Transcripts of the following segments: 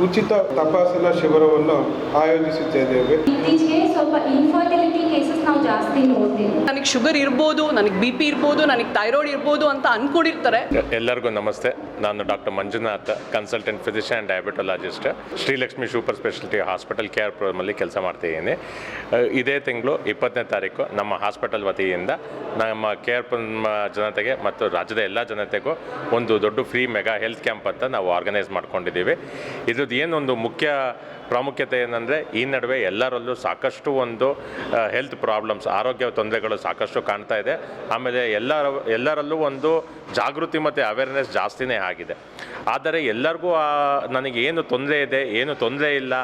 ಉಚಿತ ತಪಾಸಣಾ ಶಿಬಿರವನ್ನು ಆಯೋಜಿಸುತ್ತಿದ್ದೇವೆ. ಇತ್ತೀಚೆಗೆ ಸ್ವಲ್ಪ ಇನ್ಫರ್ಟಿಲಿಟಿ ಕೇಸಸ್ ನಾವು ಜಾಸ್ತಿ ನೋಡ್ತೀವಿ. ನನಗೆ ಶುಗರ್ ಇರ್ಬೋದು, ನನಗೆ BP ಇರ್ಬೋದು, ನನಗೆ ಥೈರಾಯ್ಡ್ ಇರ್ಬೋದು ಅಂತ ಅಂದ್ಕೊಂಡಿರ್ತಾರೆ. ಎಲ್ಲರಿಗೂ ನಮಸ್ತೆ. ನಾನು doctor Manjunath, consultant physician and diabetologist, Shrilakshmi super speciality hospital KRPುರಮಲ್ಲಿ ಕೆಲಸ ಮಾಡ್ತಿದ್ದೀನಿ. ಇದೇ ತಿಂಗಳು 20ನೇ ತಾರೀಕು ನಮ್ಮ ಹಾಸ್ಪಿಟಲ್ ವತಿಯಿಂದ ನಮ್ಮ KRPುರಂ ಜನತೆಗೆ ಮತ್ತು ರಾಜ್ಯದ ಎಲ್ಲ ಜನತೆಗೂ ಒಂದು ದೊಡ್ಡ ಫ್ರೀ ಮೆಗಾ ಹೆಲ್ತ್ ಕ್ಯಾಂಪ್ ಅಂತ ನಾವು ಆರ್ಗನೈಸ್ ಮಾಡ್ಕೊಂಡಿದ್ದೀವಿ. ಇದ್ರದ್ದು ಏನೊಂದು ಮುಖ್ಯ ಪ್ರಾಮುಖ್ಯತೆ ಏನಂದರೆ, ಈ ನಡುವೆ ಎಲ್ಲರಲ್ಲೂ ಸಾಕಷ್ಟು ಒಂದು ಹೆಲ್ತ್ ಪ್ರಾಬ್ಲಮ್ಸ್, ಆರೋಗ್ಯ ತೊಂದರೆಗಳು ಸಾಕಷ್ಟು ಕಾಣ್ತಾ ಇದೆ. ಆಮೇಲೆ ಎಲ್ಲರಲ್ಲೂ ಒಂದು ಜಾಗೃತಿ ಮತ್ತು ಅವೇರ್ನೆಸ್ ಜಾಸ್ತಿನೇ ಆಗಿದೆ. ಆದರೆ ಎಲ್ಲರಿಗೂ ನನಗೆ ಏನು ತೊಂದರೆ ಇದೆ, ಏನು ತೊಂದರೆ ಇಲ್ಲ,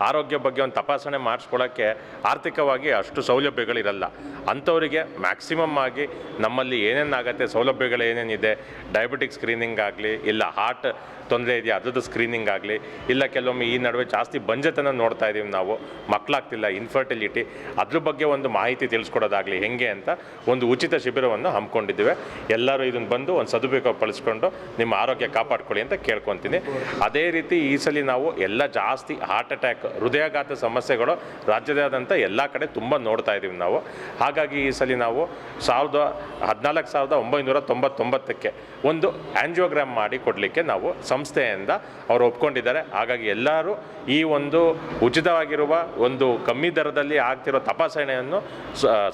ಆರೋಗ್ಯ ಬಗ್ಗೆ ಒಂದು ತಪಾಸಣೆ ಮಾಡಿಸ್ಕೊಳ್ಳೋಕ್ಕೆ ಆರ್ಥಿಕವಾಗಿ ಅಷ್ಟು ಸೌಲಭ್ಯಗಳಿರಲ್ಲ. ಅಂಥವರಿಗೆ ಮ್ಯಾಕ್ಸಿಮಮ್ ಆಗಿ ನಮ್ಮಲ್ಲಿ ಏನೇನಾಗುತ್ತೆ, ಸೌಲಭ್ಯಗಳು ಏನೇನಿದೆ, ಡಯಾಬಿಟಿಕ್ ಸ್ಕ್ರೀನಿಂಗ್ ಆಗಲಿ, ಇಲ್ಲ ಹಾರ್ಟ್ ತೊಂದರೆ ಇದೆಯಾ ಅದ್ರದ್ದು ಸ್ಕ್ರೀನಿಂಗ್ ಆಗಲಿ, ಇಲ್ಲ ಕೆಲವೊಮ್ಮೆ ಈ ನಡುವೆ ಜಾಸ್ತಿ ಬಂಜೆತನ ನೋಡ್ತಾ ಇದ್ದೀವಿ ನಾವು, ಮಕ್ಕಳಾಗ್ತಿಲ್ಲ, ಇನ್ಫರ್ಟಿಲಿಟಿ, ಅದ್ರ ಬಗ್ಗೆ ಒಂದು ಮಾಹಿತಿ ತಿಳಿಸ್ಕೊಡೋದಾಗಲಿ ಹೆಂಗೆ ಅಂತ ಒಂದು ಉಚಿತ ಶಿಬಿರವನ್ನು ಹಮ್ಮಿಕೊಂಡಿದ್ದೇವೆ. ಎಲ್ಲರೂ ಇದನ್ನು ಬಂದು ಒಂದು ಸದುಪಯೋಗ ಪಡಿಸ್ಕೊಂಡು ನಿಮ್ಮ ಆರೋಗ್ಯ ಕಾಪಾಡ್ಕೊಳ್ಳಿ ಅಂತ ಕೇಳ್ಕೊತೀನಿ. ಅದೇ ರೀತಿ ಈ ಸಲ ನಾವು ಎಲ್ಲ ಜಾಸ್ತಿ ಹಾರ್ಟ್ ಅಟ್ಯಾಕ್, ಹೃದಯಾಘಾತ ಸಮಸ್ಯೆಗಳು ರಾಜ್ಯದಾದ್ಯಂತ ಎಲ್ಲ ಕಡೆ ತುಂಬ ನೋಡ್ತಾ ಇದ್ದೀವಿ ನಾವು. ಹಾಗಾಗಿ ಈ ಸಲ ನಾವು 14,999ಕ್ಕೆ ಒಂದು ಆ್ಯಂಜಿಯೋಗ್ರಾಮ್ ಮಾಡಿ ಕೊಡಲಿಕ್ಕೆ ನಾವು ಸಂಸ್ಥೆಯಿಂದ ಅವರು ಒಪ್ಕೊಂಡಿದ್ದಾರೆ. ಹಾಗಾಗಿ ಎಲ್ಲರೂ ಈ ಒಂದು ಉಚಿತವಾಗಿರುವ ಒಂದು ಕಮ್ಮಿ ದರದಲ್ಲಿ ಆಗ್ತಿರೋ ತಪಾಸಣೆಯನ್ನು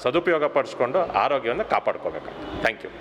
ಸದುಪಯೋಗ ಪಡಿಸ್ಕೊಂಡು ಆರೋಗ್ಯವನ್ನು ಕಾಪಾಡ್ಕೋಬೇಕು. Thank you.